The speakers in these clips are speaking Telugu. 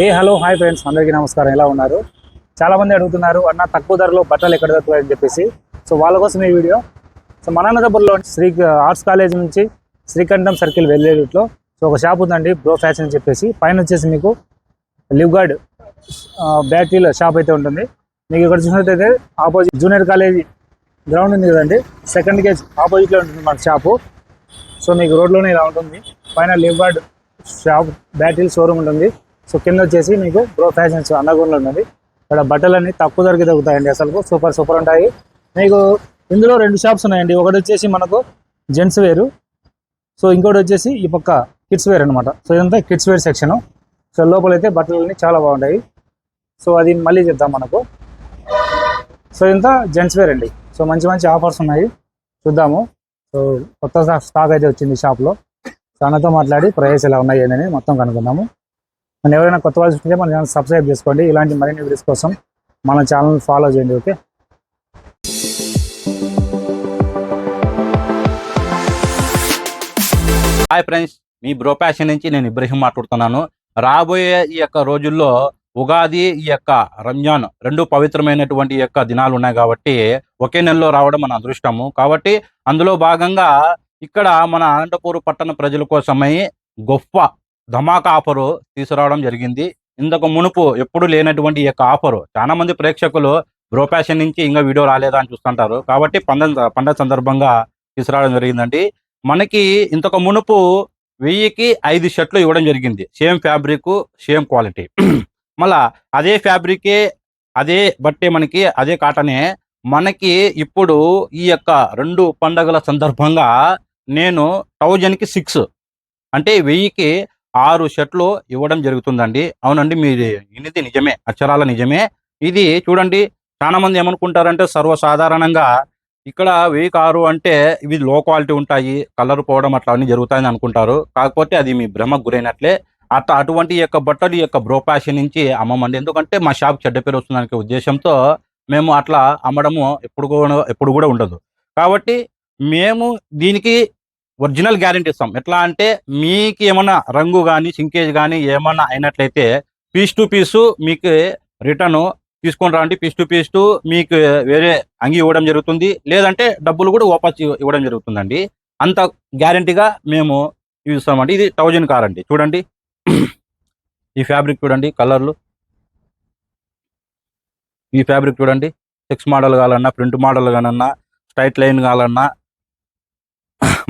హలో హాయ్ ఫ్రెండ్స్, అందరికీ నమస్కారం. ఎలా ఉన్నారు? చాలామంది అడుగుతున్నారు, అన్న తక్కువ ధరలో బట్టలు ఎక్కడ దొరుకుతాయని చెప్పేసి. సో వాళ్ళ కోసం ఈ వీడియో. సో మన అన్నదపురంలో ఆర్ట్స్ కాలేజ్ నుంచి శ్రీకంఠం సర్కిల్ వెళ్ళే రూట్లో సో ఒక షాప్ ఉందండి, బ్రో ఫ్యాషన్ అని చెప్పేసి. పైన వచ్చేసి మీకు లివ్ గార్డ్ బ్యాటరీల షాప్ అయితే ఉంటుంది. మీకు ఇక్కడ చూసినట్టయితే ఆపోజిట్ జూనియర్ కాలేజీ గ్రౌండ్ ఉంది కదండి, సెకండ్ గేజ్ ఆపోజిట్లో ఉంటుంది మన షాపు. సో మీకు రోడ్లోనే ఇలా ఉంటుంది. పైన Livguard shop battery showroom ఉంటుంది. సో కింద వచ్చేసి మీకు బ్రో ఫ్యాషన్స్ అన్నగూడలో ఉన్నది. ఇక్కడ బట్టలన్నీ తక్కువ ధరకి దొరుకుతాయండి, అసలు సూపర్ సూపర్ ఉంటాయి. మీకు ఇందులో 2 షాప్స్ ఉన్నాయండి. ఒకటి వచ్చేసి మనకు జెంట్స్ వేరు, సో ఇంకోటి వచ్చేసి ఈ పక్క కిడ్స్ వేర్ అనమాట. సో ఇదంతా కిడ్స్ వేర్ సెక్షను. సో లోపలైతే బట్టలన్నీ చాలా బాగుంటాయి. సో అది మళ్ళీ చెప్తాం మనకు. సో ఇంత జెంట్స్ వేర్ అండి. సో మంచి మంచి ఆఫర్స్ ఉన్నాయి, చూద్దాము. సో కొత్త స్టాక్ అయితే వచ్చింది షాప్లో. సో అన్నతో మాట్లాడి ప్రైస్ ఎలా ఉన్నాయి అని మొత్తం కనుక్కుందాము. మనం ఎవరైనా కొత్త వాళ్ళు చూస్తుంటే మన ఛానల్ సబ్స్క్రైబ్ చేసుకోండి. ఇలాంటి మరిన్ని వీడియోస్ కోసం మన ఛానల్ ఫాలో చేయండి. ఓకే. హాయ్ ఫ్రెండ్స్, మీ బ్రో ప్యాషన్ నుంచి నేను ఇబ్రహీం మాట్లాడుతున్నాను. రాబోయే ఈ యొక్క రోజుల్లో ఉగాది, ఈ యొక్క రంజాన్ 2 పవిత్రమైనటువంటి ఈ యొక్క దినాలు ఉన్నాయి కాబట్టి ఒకే నెలలో రావడం మన అదృష్టము. కాబట్టి అందులో భాగంగా ఇక్కడ మన అనంతపూర్ పట్టణ ప్రజల కోసమై గొప్ప ధమాకా ఆఫరు తీసుకురావడం జరిగింది. ఇంతకు మునుపు ఎప్పుడు లేనటువంటి ఈ యొక్క ఆఫరు చాలా మంది ప్రేక్షకులు బ్రో ప్యాషన్ నుంచి ఇంకా వీడియో రాలేదా అని చూస్తుంటారు. కాబట్టి పండగ సందర్భంగా తీసుకురావడం జరిగిందండి. మనకి ఇంతకు మునుపు 1000కి 5 షర్ట్లు ఇవ్వడం జరిగింది. Same fabric, same quality. మళ్ళా అదే ఫ్యాబ్రికే, అదే బట్టే, మనకి అదే కాటనే. మనకి ఇప్పుడు ఈ యొక్క 2 పండగల సందర్భంగా నేను 1000కి 6 అంటే 1000కి 6 షర్ట్లు ఇవ్వడం జరుగుతుందండి. అవునండి, మీరు ఇది నిజమే, అక్షరాల నిజమే. ఇది చూడండి, చాలా మంది ఏమనుకుంటారంటే సర్వసాధారణంగా ఇక్కడ 1000కి 6 అంటే ఇవి లో క్వాలిటీ ఉంటాయి, కలర్ పోవడం అట్లా అన్ని జరుగుతాయని అనుకుంటారు. కాకపోతే అది మీ భ్రమకు గురైనట్లే. అటువంటి యొక్క బట్టలు ఈ యొక్క బ్రో ఫ్యాషన్ నుంచి అమ్మమండి. ఎందుకంటే మా షాప్ చెడ్డ పేరు వస్తుందనే ఉద్దేశంతో మేము అట్లా అమ్మడము ఎప్పుడు కూడా ఉండదు. కాబట్టి మేము దీనికి ఒరిజినల్ గ్యారెంటీ ఇస్తాం. ఎట్లా అంటే మీకు ఏమన్నా రంగు కానీ సింకేజ్ కానీ ఏమన్నా అయినట్లయితే పీస్ టు పీసు మీకు రిటర్న్ తీసుకొని రండి. పీస్ టు పీస్ మీకు వేరే అంగి ఇవ్వడం జరుగుతుంది, లేదంటే డబ్బులు కూడా వాపస్ ఇవ్వడం జరుగుతుందండి. అంత గ్యారెంటీగా మేము ఇస్తామండి. ఇది 1000 కార్ అండి. చూడండి ఈ ఫ్యాబ్రిక్ చూడండి, కలర్లు. ఈ ఫ్యాబ్రిక్ చూడండి, 6 మోడల్ కావాలన్నా, ప్రింట్ మోడల్ కావాలన్నా, స్ట్రైట్ లైన్ కావాలన్నా,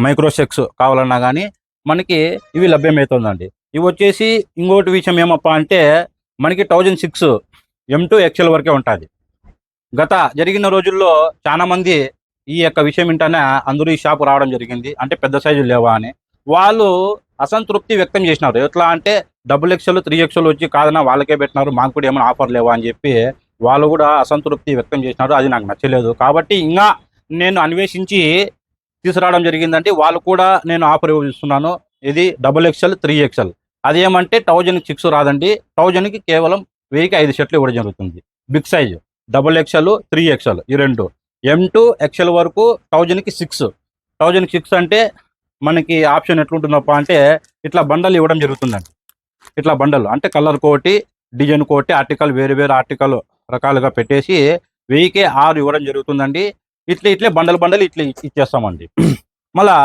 మైక్రో చెక్స్ కావాలన్నా కానీ మనకి ఇవి లభ్యమవుతుందండి. ఇవి వచ్చేసి ఇంకోటి విషయం ఏమప్ప అంటే మనకి 1006 M2 XL వరకే ఉంటుంది. గత జరిగిన రోజుల్లో చాలా మంది ఈ యొక్క విషయం ఏంటనే అందరూ ఈ షాపు రావడం జరిగింది. అంటే పెద్ద సైజులు లేవా అని వాళ్ళు అసంతృప్తి వ్యక్తం చేసినారు. ఎట్లా అంటే XXL 3XL వచ్చి కాదన్నా వాళ్ళకే పెట్టినారు, మాకు కూడా ఏమైనా ఆఫర్ లేవా అని చెప్పి వాళ్ళు కూడా అసంతృప్తి వ్యక్తం చేసినారు. అది నాకు నచ్చలేదు. కాబట్టి ఇంకా నేను అన్వేషించి తీసుకురావడం జరిగిందంటే వాళ్ళు కూడా నేను ఆఫర్ ఇస్తున్నాను. ఇది XXL 3XL. అదేమంటే 1006 రాదండి. 1000కి కేవలం 1000కి 5 షర్ట్లు ఇవ్వడం జరుగుతుంది. బిగ్ సైజ్ XXL 3XL ఈ 2 M2 XL వరకు 1000కి 6. 1006 అంటే మనకి ఆప్షన్ ఎట్లుంటుందప్ప అంటే ఇట్లా బండలు ఇవ్వడం జరుగుతుందండి. ఇట్లా బండలు అంటే కలర్ కోటి, డిజైన్ కోటి, ఆర్టికల్ వేరు ఆర్టికల్ రకాలుగా పెట్టేసి 1000కి 6 ఇవ్వడం జరుగుతుందండి. ఇట్లే బండలు ఇట్లా ఇచ్చేస్తామండి. మళ్ళా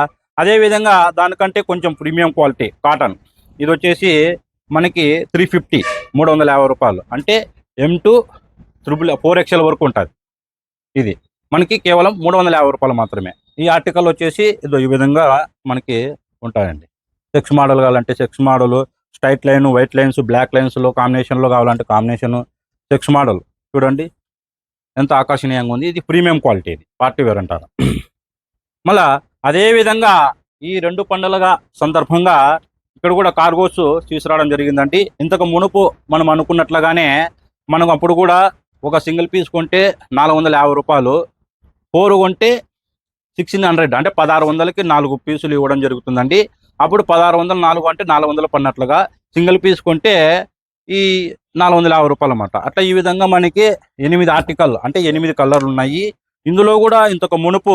అదేవిధంగా దానికంటే కొంచెం ప్రీమియం క్వాలిటీ కాటన్ ఇది వచ్చేసి మనకి 350 350 రూపాయలు. అంటే M2 4XL వరకు ఉంటుంది. ఇది మనకి కేవలం 350 రూపాయలు మాత్రమే. ఈ ఆర్టికల్ వచ్చేసి ఇదో ఈ విధంగా మనకి ఉంటాయండి. 6 మోడల్ కావాలంటే 6 model, straight line, white lines, black లైన్స్లో కాంబినేషన్లో కావాలంటే కాంబినేషను. 6 మోడల్ చూడండి ఎంత ఆకర్షణీయంగా ఉంది. ఇది ప్రీమియం క్వాలిటీ, ఇది పార్టీ వేర్ అంటారు. మళ్ళా అదేవిధంగా ఈ 2 పండుగల సందర్భంగా ఇక్కడ కూడా కార్గోస్ తీసుకురావడం జరిగిందండి. ఇంతకు మునుపు మనం అనుకున్నట్లుగానే మనం అప్పుడు కూడా ఒక సింగిల్ పీస్ కొంటే 450 రూపాయలు, 4 కొంటే 1600 అంటే 1600కి 4 పీసులు ఇవ్వడం జరుగుతుందండి. అప్పుడు 1600 4 అంటే 400 పడినట్లుగా, సింగిల్ పీస్ కొంటే ఈ 450 రూపాయలు అన్నమాట. అట్లా ఈ విధంగా మనకి 8 ఆర్టికల్ అంటే 8 కలర్లు ఉన్నాయి. ఇందులో కూడా ఇంతకు మునుపు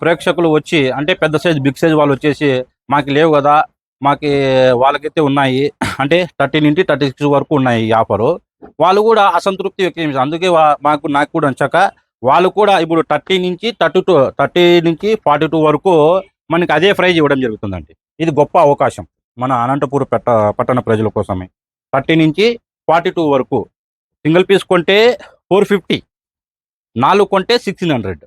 ప్రేక్షకులు వచ్చి అంటే పెద్ద సైజ్ బిగ్ సైజ్ వాళ్ళు వచ్చేసి మాకు లేవు కదా, మాకి వాళ్ళకైతే ఉన్నాయి, అంటే 13 నుంచి 36 వరకు ఉన్నాయి ఈ ఆఫరు. వాళ్ళు కూడా అసంతృప్తి వ్యక్తం చేశారు. అందుకే నాకు కూడా వచ్చాక వాళ్ళు కూడా ఇప్పుడు 30 నుంచి 42 వరకు మనకి అదే ప్రైజ్ ఇవ్వడం జరుగుతుందండి. ఇది గొప్ప అవకాశం మన అనంతపురం పట్టణ ప్రజల కోసమే. 30 నుంచి 42 వరకు సింగిల్ పీస్ కొంటే 450, 4 కొంటే 1600.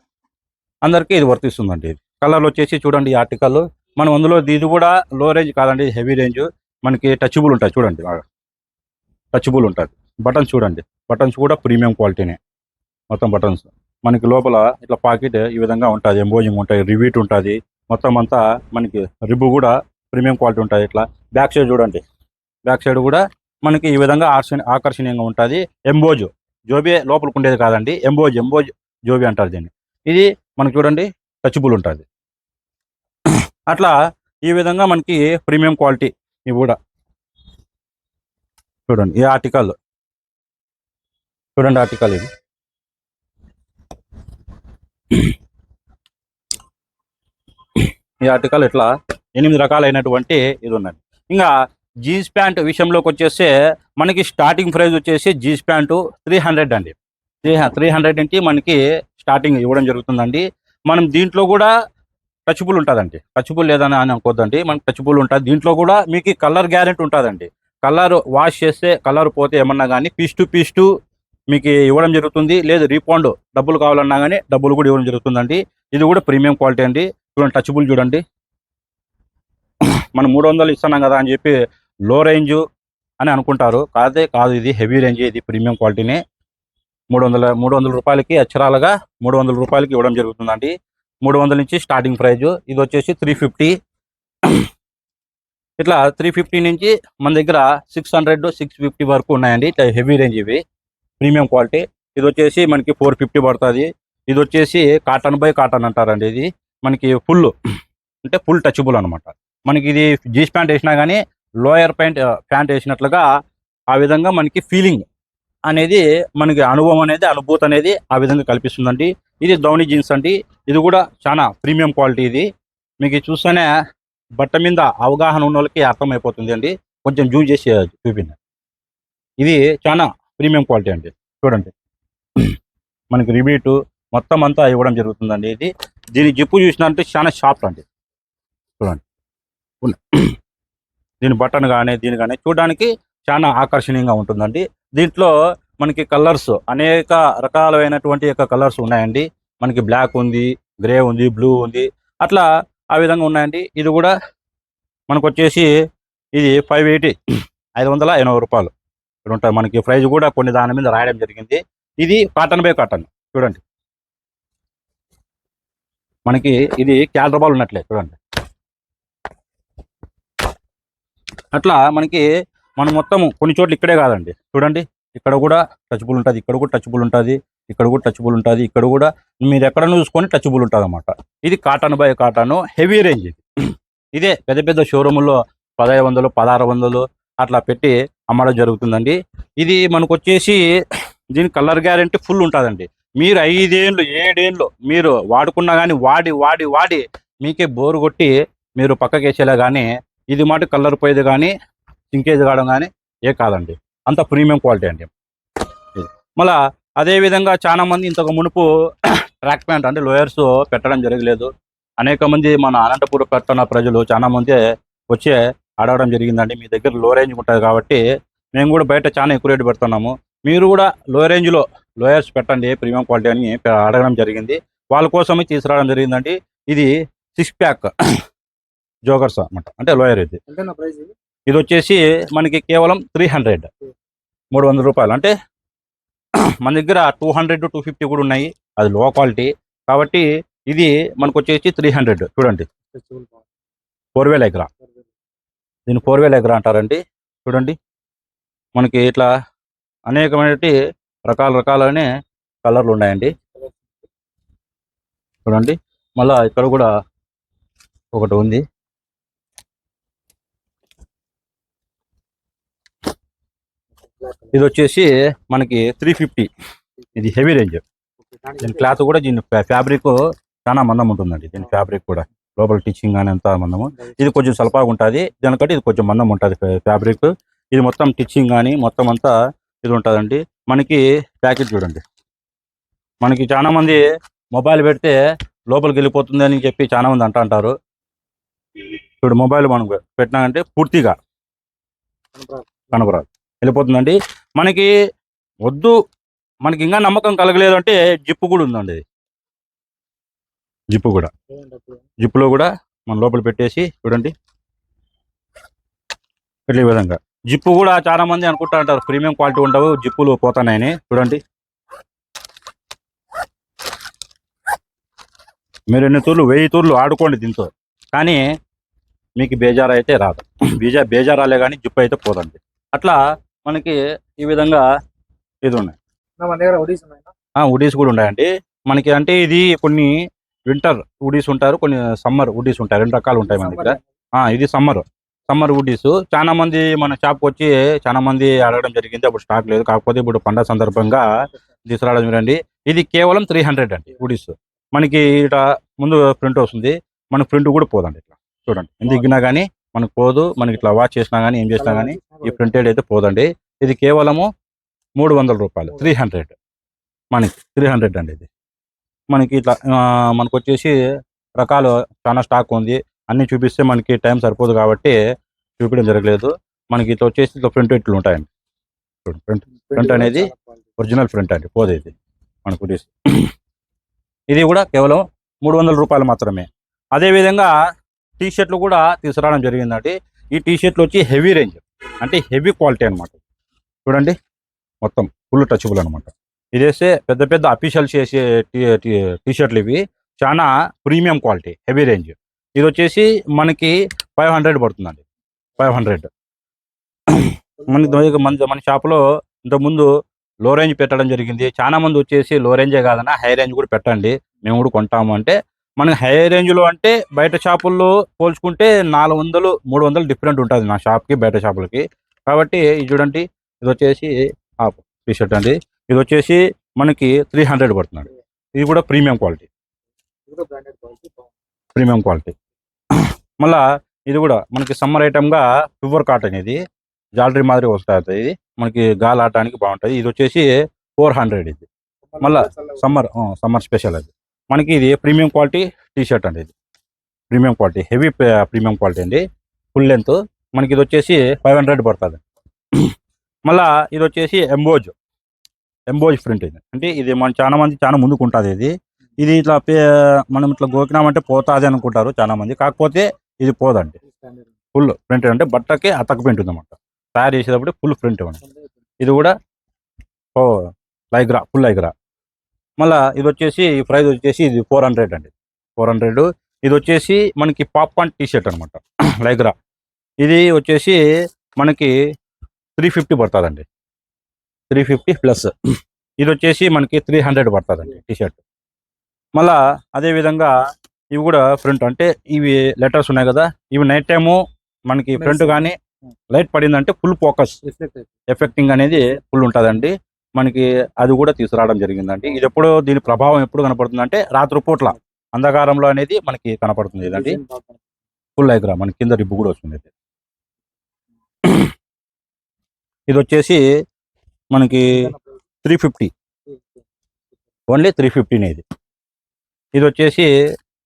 అందరికీ ఇది వర్తిస్తుందండి. ఇది కలర్లు వచ్చేసి చూడండి ఈ ఆర్టికల్. మనం అందులో ఇది కూడా లో రేంజ్ కాదండి, హెవీ రేంజ్. మనకి టచబుల్ ఉంటాయి చూడండి, టచబుల్ ఉంటుంది. బటన్స్ చూడండి, బటన్స్ కూడా ప్రీమియం క్వాలిటీనే మొత్తం బటన్స్. మనకి లోపల ఇట్లా పాకెట్ ఈ విధంగా ఉంటుంది, ఎంబోజింగ్ ఉంటుంది, రివీట్ ఉంటుంది, మొత్తం అంతా మనకి రిబ్బు కూడా ప్రీమియం క్వాలిటీ ఉంటుంది. ఇట్లా బ్యాక్ సైడ్ చూడండి, బ్యాక్ సైడ్ కూడా మనకి ఈ విధంగా ఆకర్షణీయంగా ఉంటుంది. ఎంబోజ్ జోబీ లోపలికి ఉండేది కాదండి, ఎంబోజ్ జోబీ అంటారు దీన్ని. ఇది మనకి చూడండి టచబుల్ ఉంటుంది. అట్లా ఈ విధంగా మనకి ప్రీమియం క్వాలిటీ ఇవి కూడా చూడండి. ఈ ఆర్టికల్ చూడండి, ఆర్టికల్ ఇది. ఈ ఆర్టికల్ ఇట్లా 8 రకాలైనటువంటి ఇది ఉన్నది. ఇంకా జీన్స్ ప్యాంట్ విషయంలోకి వచ్చేస్తే మనకి స్టార్టింగ్ ప్రైస్ వచ్చేసి జీన్స్ ప్యాంటు 300 అండి. 300 నుంచి మనకి స్టార్టింగ్ ఇవ్వడం జరుగుతుందండి. మనం దీంట్లో కూడా టచబుల్ ఉంటుందండి, టచబుల్ లేదని అనుకోద్దండి, మనకి టచబుల్ ఉంటుంది. దీంట్లో కూడా మీకు కలర్ గ్యారెంటీ ఉంటుందండి. కలర్ వాష్ చేస్తే కలర్ పోతే ఏమన్నా కానీ పీస్ టు మీకు ఇవ్వడం జరుగుతుంది. లేదు రీఫండ్ డబ్బులు కావాలన్నా కానీ డబ్బులు కూడా ఇవ్వడం జరుగుతుందండి. ఇది కూడా ప్రీమియం క్వాలిటీ అండి. చూడండి టచబుల్ చూడండి. మనం 300 ఇస్తున్నాం కదా అని చెప్పి లో రేంజ్ అని అనుకుంటారు, కాదు, ఇది హెవీ రేంజ్, ఇది ప్రీమియం క్వాలిటీనే. 300 రూపాయలకి అక్షరాలుగా 300 రూపాయలకి ఇవ్వడం జరుగుతుందండి. 300 నుంచి స్టార్టింగ్ ప్రైజ్. ఇది వచ్చేసి 350. ఇట్లా 350 నుంచి మన దగ్గర 600, 650 వరకు ఉన్నాయండి. ఇట్లా హెవీ రేంజ్ ఇవి ప్రీమియం క్వాలిటీ. ఇది వచ్చేసి మనకి 450 పడుతుంది. ఇది వచ్చేసి కాటన్ బై కాటన్ అంటారండి. ఇది మనకి ఫుల్ అంటే ఫుల్ టచబుల్ అనమాట. మనకి ఇది జీన్స్ ప్యాంట్ వేసినా కానీ లోయర్ ప్యాంట్ వేసినట్లుగా ఆ విధంగా మనకి ఫీలింగ్ అనేది, మనకి అనుభూతి అనేది ఆ విధంగా కల్పిస్తుందండి. ఇది ధోని జీన్స్ అండి. ఇది కూడా చాలా ప్రీమియం క్వాలిటీ. ఇది మీకు చూస్తేనే బట్ట మీద అవగాహన ఉన్న వాళ్ళకి అర్థమైపోతుంది అండి. కొంచెం జూమ్ చేసి చూపింది. ఇది చాలా ప్రీమియం క్వాలిటీ అండి. చూడండి మనకి రిబీటు మొత్తం అంతా ఇవ్వడం జరుగుతుందండి. ఇది దీని జిప్పు చూసినంటే చాలా షార్ప్ అండి. చూడండి దీని బటన్ కానీ దీని కానీ చూడడానికి చాలా ఆకర్షణీయంగా ఉంటుందండి. దీంట్లో మనకి కలర్స్ అనేక రకాలైనటువంటి కలర్స్ ఉన్నాయండి. మనకి బ్లాక్ ఉంది, గ్రే ఉంది, బ్లూ ఉంది, అట్లా ఆ విధంగా ఉన్నాయండి. ఇది కూడా మనకు వచ్చేసి ఇది 580 రూపాయలు ఇక్కడ ఉంటాయి. మనకి ప్రైజ్ కూడా కొన్ని దాని మీద రాయడం జరిగింది. ఇది కాటన్ బై కాటన్. చూడండి మనకి ఇది క్యాలరబాల్ ఉన్నట్లే చూడండి. అట్లా మనకి మనం మొత్తం కొన్ని చోట్ల ఇక్కడే కాదండి, చూడండి ఇక్కడ కూడా టచబుల్ ఉంటుంది, ఇక్కడ కూడా టచబుల్ ఉంటుంది, ఇక్కడ కూడా టచబుల్ ఉంటుంది, ఇక్కడ కూడా మీరు ఎక్కడ చూసుకొని టచబుల్ ఉంటుంది అన్నమాట. ఇది cotton by cotton heavy range. ఇది ఇదే పెద్ద పెద్ద షోరూముల్లో 1500, 1600 అట్లా పెట్టి అమ్మడం జరుగుతుందండి. ఇది మనకు వచ్చేసి దీని కలర్ గ్యారెంటీ ఫుల్ ఉంటుందండి. మీరు 5 ఏళ్ళు 7 ఏళ్ళు మీరు వాడుకున్నా కానీ వాడి మీకే బోరు కొట్టి మీరు పక్కకేసేలా కానీ ఇది మాట కలర్ పోయేది కానీ సింకేజ్ కావడం కానీ కాదండి. అంత ప్రీమియం క్వాలిటీ అండి. మళ్ళా అదేవిధంగా చాలా మంది ఇంతకు మునుపు ట్రాక్ ప్యాంట్ అంటే లోయర్స్ పెట్టడం జరగలేదు. అనేక మంది మన అనంతపురం పట్టణ ప్రజలు చాలా మంది వచ్చే అడగడం జరిగిందండి. మీ దగ్గర లో రేంజ్ ఉంటుంది కాబట్టి మేము కూడా బయట చాలా ఎక్కువ రేటు పెడుతున్నాము, మీరు కూడా లో రేంజ్లో లోయర్స్ పెట్టండి ప్రీమియం క్వాలిటీ అని అడగడం జరిగింది. వాళ్ళ కోసమే తీసుకురావడం జరిగిందండి. ఇది 6 ప్యాక్ జోగర్స్ అనమాట, అంటే లోయర్. ఇది వచ్చేసి మనకి కేవలం 300 రూపాయలు. అంటే మన దగ్గర 200, 250 కూడా ఉన్నాయి, అది లో క్వాలిటీ కాబట్టి. ఇది మనకు వచ్చేసి 300. చూడండి 4000 ఎగ్రా, దీన్ని 4000 ఎగ్రా అంటారండి. చూడండి మనకి ఇట్లా అనేకమైన రకాలైన కలర్లు ఉన్నాయండి. చూడండి మళ్ళా ఇక్కడ కూడా ఒకటి ఉంది. ఇది వచ్చేసి మనకి 350. ఇది హెవీ రేంజ్. దీని క్లాత్ కూడా, దీని ఫ్యాబ్రిక్ చాలా మందం ఉంటుందండి. దీని ఫ్యాబ్రిక్ కూడా లోపల టిచ్చింగ్ కానీ ఎంత మందము. ఇది కొంచెం సలపాగా ఉంటుంది, దానికంటే ఇది కొంచెం మందం ఉంటుంది ఫ్యాబ్రిక్. ఇది మొత్తం టిచ్చింగ్ కానీ మొత్తం అంతా ఇది ఉంటుందండి. మనకి ప్యాకెట్ చూడండి, మనకి చాలా మంది మొబైల్ పెడితే లోపలికి వెళ్ళిపోతుంది అని చెప్పి చాలా మంది అంటారు. ఇప్పుడు మొబైల్ మనం పెట్టినామంటే పూర్తిగా కనపరాదు, వెళ్ళిపోతుందండి. మనకి వద్దు, మనకి ఇంకా నమ్మకం కలగలేదు అంటే జిప్పు కూడా ఉందండి. ఇది జిప్పు కూడా, జిప్పులో కూడా మన లోపల పెట్టేసి చూడండి ఇట్లా ఈ విధంగా. జిప్పు కూడా చాలా మంది అనుకుంటా ఉంటారు ప్రీమియం క్వాలిటీ ఉండవు, జిప్పులు పోతున్నాయని. చూడండి మీరు ఎన్ని తూర్లు 1000 తూర్లు ఆడుకోండి దీంతో, కానీ మీకు బేజారు అయితే రాదు. బేజారాలే కానీ జిప్పు అయితే పోదండి. అట్లా మనకి ఈ విధంగా ఇది ఉన్నాయి. మన దగ్గర హుడీస్ ఉన్నాయా? హుడీస్ కూడా ఉన్నాయండి మనకి. అంటే ఇది కొన్ని వింటర్ హుడీస్ ఉంటారు, కొన్ని సమ్మర్ హుడీస్ ఉంటాయి, 2 రకాలు ఉంటాయి మన దగ్గర. ఇది సమ్మర్ హుడీస్. చాలా మంది మన షాప్కి వచ్చి చాలా మంది అడగడం జరిగింది, అప్పుడు స్టాక్ లేదు. కాకపోతే ఇప్పుడు పండగ సందర్భంగా తీసుకురావడం చూడండి. ఇది కేవలం 300 అండి హుడీస్. మనకి ఇట ముందు ప్రింట్ వస్తుంది, మనకు ప్రింట్ కూడా పోదండి. ఇట్లా చూడండి, ఎంత దిగినా కానీ మనకు పోదు. మనకి ఇట్లా వాచ్ చేసినా కానీ ఏం చేసినా కానీ ఈ ప్రింటెడ్ అయితే పోదండి. ఇది కేవలము 300 రూపాయలు, 300 మనకి 300 అండి. ఇది మనకి ఇట్లా మనకు వచ్చేసి రకాలు చాలా స్టాక్ ఉంది, అన్ని చూపిస్తే మనకి టైం సరిపోదు కాబట్టి చూపించడం జరగలేదు. మనకి ఇట్లా వచ్చేసి ఇట్లా ప్రింట్ ఇట్లు ఉంటాయండి. ప్రింట్ అనేది ఒరిజినల్ ప్రింట్ అండి, పోదు ఇది మనకు. ఇది కూడా కేవలం 300 రూపాయలు మాత్రమే. అదేవిధంగా టీ షర్ట్లు కూడా తీసుకురావడం జరిగిందండి. ఈ టీ షర్ట్లు వచ్చి హెవీ రేంజ్, అంటే హెవీ క్వాలిటీ అనమాట. చూడండి మొత్తం ఫుల్ టచబుల్ అనమాట. ఇది వేస్తే పెద్ద పెద్ద అఫీషియల్స్ చేసే టీ షర్ట్లు ఇవి, చాలా ప్రీమియం క్వాలిటీ హెవీ రేంజ్. ఇది వచ్చేసి మనకి 500 పడుతుందండి, 500. మన షాప్లో ఇంతకుముందు లో రేంజ్ పెట్టడం జరిగింది. చాలా మంది వచ్చేసి లో రేంజే కాదన్నా హై రేంజ్ కూడా పెట్టండి, మేము కూడా కొంటాము అంటే. మనకి హై రేంజ్లో అంటే బయట షాపుల్లో పోల్చుకుంటే 400, 300 డిఫరెంట్ ఉంటుంది నా షాప్కి బయట షాపులకి. కాబట్టి ఇది చూడండి, ఇది వచ్చేసి హాఫ్ టీ షర్ట్ అండి. ఇది వచ్చేసి మనకి 300 పడుతుందండి. ఇది కూడా ప్రీమియం క్వాలిటీ, ప్రీమియం క్వాలిటీ. మళ్ళా ఇది కూడా మనకి సమ్మర్ ఐటమ్గా ప్యూర్ కాటన్, ఇది జాలరీ మాదిరి వస్తుంది. ఇది మనకి గాలి ఆడటానికి బాగుంటుంది. ఇది వచ్చేసి 400 ఇది. మళ్ళా సమ్మర్ స్పెషల్ అది. మనకి ఇది ప్రీమియం క్వాలిటీ టీ షర్ట్ అండి. ఇది premium quality, heavy premium quality అండి, ఫుల్ లెంత్. మనకి ఇది వచ్చేసి 500 పడుతుంది. మళ్ళా ఇది వచ్చేసి ఎంబోజ్ ప్రింట్. ఇది అంటే ఇది మన చాలా ముందుకు ఉంటుంది. ఇది ఇట్లా మనం ఇట్లా గోకినామంటే పోతుంది అనుకుంటారు చాలా మంది, కాకపోతే ఇది పోదండి. ఫుల్ ప్రింట్ అంటే బట్టకి అతక ప్రింట్ ఉందన్నమాట, తయారు చేసేటప్పుడు ఫుల్ ప్రింట్ ఇవ్వండి. ఇది కూడా ఫుల్ లైగ్రా. మళ్ళీ ఇది వచ్చేసి ప్రైస్ వచ్చేసి ఇది 400 అండి, 400. ఇది వచ్చేసి మనకి పాప్కార్న్ టీ షర్ట్ అనమాట, లైగ్రా. ఇది వచ్చేసి మనకి 350 పడుతుందండి, 350 ప్లస్. ఇది వచ్చేసి మనకి 300 పడుతుందండి టీ షర్ట్. మళ్ళా అదేవిధంగా ఇవి కూడా ప్రింట్, అంటే ఇవి లెటర్స్ ఉన్నాయి కదా, ఇవి నైట్ టైము మనకి ప్రింట్ కానీ లైట్ పడిందంటే ఫుల్ ఫోకస్ ఎఫెక్టింగ్ అనేది ఫుల్ ఉంటుందండి. మనకి అది కూడా తీసుకురావడం జరిగిందండి. ఇది ఎప్పుడు దీని ప్రభావం ఎప్పుడు కనపడుతుందంటే రాత్రిపూట్ల అంధకారంలో అనేది మనకి కనపడుతుంది. ఇదండి ఫుల్ లైగ్రా, మనకి కింద రిబ్బు కూడా వస్తుంది. ఇది వచ్చేసి మనకి 350, ఓన్లీ 350 ఇది. ఇది వచ్చేసి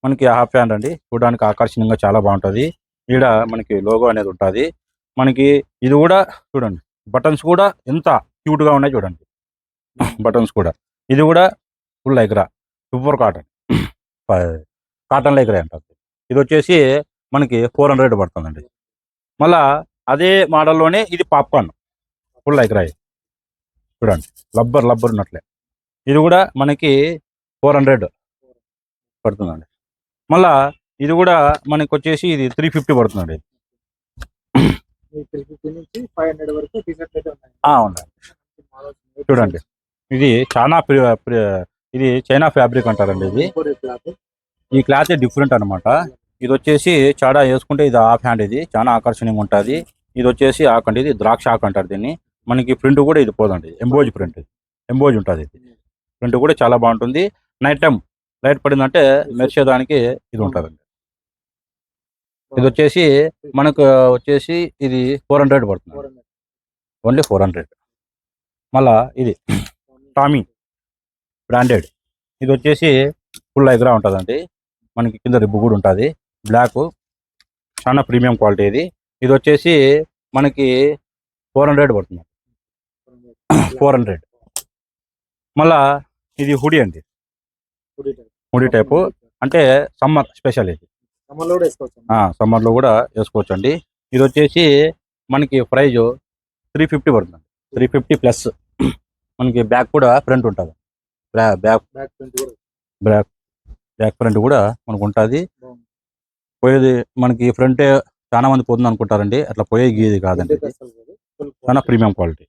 మనకి హాఫ్ హ్యాండ్ అండి, చూడడానికి ఆకర్షణీయంగా చాలా బాగుంటుంది. ఈడ మనకి లోగో అనేది ఉంటుంది. మనకి ఇది కూడా చూడండి, బటన్స్ కూడా ఎంత క్యూట్గా ఉన్నాయి చూడండి, బటన్స్ కూడా. ఇది కూడా ఫుల్ లైగ్రా, సూపర్ కాటన్ లైగ్రా అంటారు. ఇది వచ్చేసి మనకి 400 పడుతుందండి. మళ్ళా అదే మోడల్లోనే ఇది పాప్కార్న్ ఫుల్ లైగ్రా, చూడండి లబ్బర్ ఉన్నట్లే. ఇది కూడా మనకి 400 పడుతుందండి. మళ్ళా ఇది కూడా మనకి వచ్చేసి ఇది 350 పడుతుందండి. 350 నుంచి 500 వరకు టీ-షర్ట్ అయితే ఉన్నాయి. చూడండి ఇది చాలా ఇది చైనా ఫ్యాబ్రిక్ అంటారండి. ఇది ఈ క్లాత్ డిఫరెంట్ అనమాట. ఇది వచ్చేసి చాడా వేసుకుంటే ఇది హాఫ్ హ్యాండ్, ఇది చాలా ఆకర్షణీయంగా ఉంటుంది. ఇది వచ్చేసి ఆకండి, ఇది ద్రాక్ష ఆకు అంటారు దీన్ని. మనకి ప్రింట్ కూడా ఇది పోదండి, ఎంబోజ్ ప్రింట్, ఎంబోజ్ ఉంటుంది. ఇది ప్రింట్ కూడా చాలా బాగుంటుంది. నైట్ టైం లైట్ పడిందంటే మెరిసేదానికి ఇది ఉంటుందండి. ఇది వచ్చేసి మనకు వచ్చేసి ఇది 400 పడుతుంది, ఓన్లీ 400. మళ్ళా ఇది టామీ బ్రాండెడ్, ఇది వచ్చేసి ఫుల్ ఎగ్రా ఉంటుందండి, మనకి కింద రిబ్బు కూడా ఉంటుంది, బ్లాక్, చాలా ప్రీమియం క్వాలిటీ ఇది. ఇది వచ్చేసి మనకి 400 పడుతుంది, 400. మళ్ళా ఇది హుడీ అండి, హుడీ టైపు, అంటే సమ్మర్ స్పెషల్ ఇది, సమ్మర్లో కూడా వేసుకోవచ్చు అండి. ఇది వచ్చేసి మనకి ప్రైజ్ 350 పడుతుంది, 350 ప్లస్. మనకి బ్యాక్ కూడా ఫ్రంట్ ఉంటుంది, బ్యాక్ ఫ్రంట్ కూడా మనకు ఉంటుంది. పోయేది మనకి ఫ్రంట్ చాలా మంది పోతుంది అనుకుంటారండి, అట్లా పోయేది గీది కాదండి, ఇది చాలా ప్రీమియం క్వాలిటీ.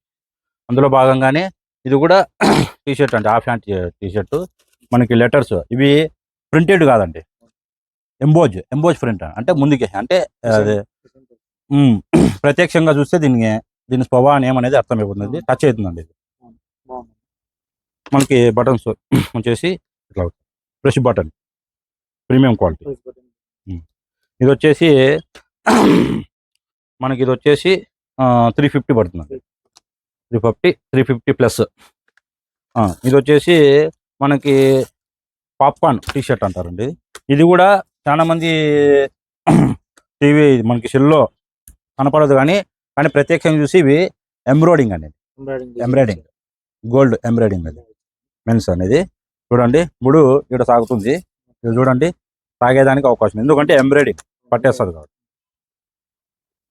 అందులో భాగంగానే ఇది కూడా టీషర్ట్ అండి, హాఫ్ హ్యాండ్ టీషర్ట్. మనకి లెటర్స్ ఇవి ప్రింటెడ్ కాదండి, ఎంబోజ్ ప్రింట్, అంటే ముందుకే, అంటే అదే ప్రత్యక్షంగా చూస్తే దీని స్వభావం ఏమనేది అర్థమైపోతుంది, టచ్ అవుతుందండి. ఇది మనకి బటన్స్ వచ్చేసి ఇట్లా ఫ్రెష్ బటన్, ప్రీమియం క్వాలిటీ. ఇది వచ్చేసి మనకి ఇది వచ్చేసి 350 పడుతుంది, 350 ప్లస్. ఇది వచ్చేసి మనకి పాప్కార్న్ టీషర్ట్ అంటారండి. ఇది కూడా చాలా మంది టీవీ మనకి సెల్లో కనపడదు, కానీ ప్రత్యక్షంగా చూసి ఇవి ఎంబ్రాయిడింగ్ అనేది, ఎంబ్రాయిడింగ్, గోల్డ్ ఎంబ్రాయిడింగ్ అది మెన్స్ అనేది. చూడండి ఇప్పుడు ఇక్కడ సాగుతుంది, ఇది చూడండి, సాగేదానికి అవకాశం, ఎందుకంటే ఎంబ్రాయిడింగ్ పట్టేస్తుంది కాబట్టి.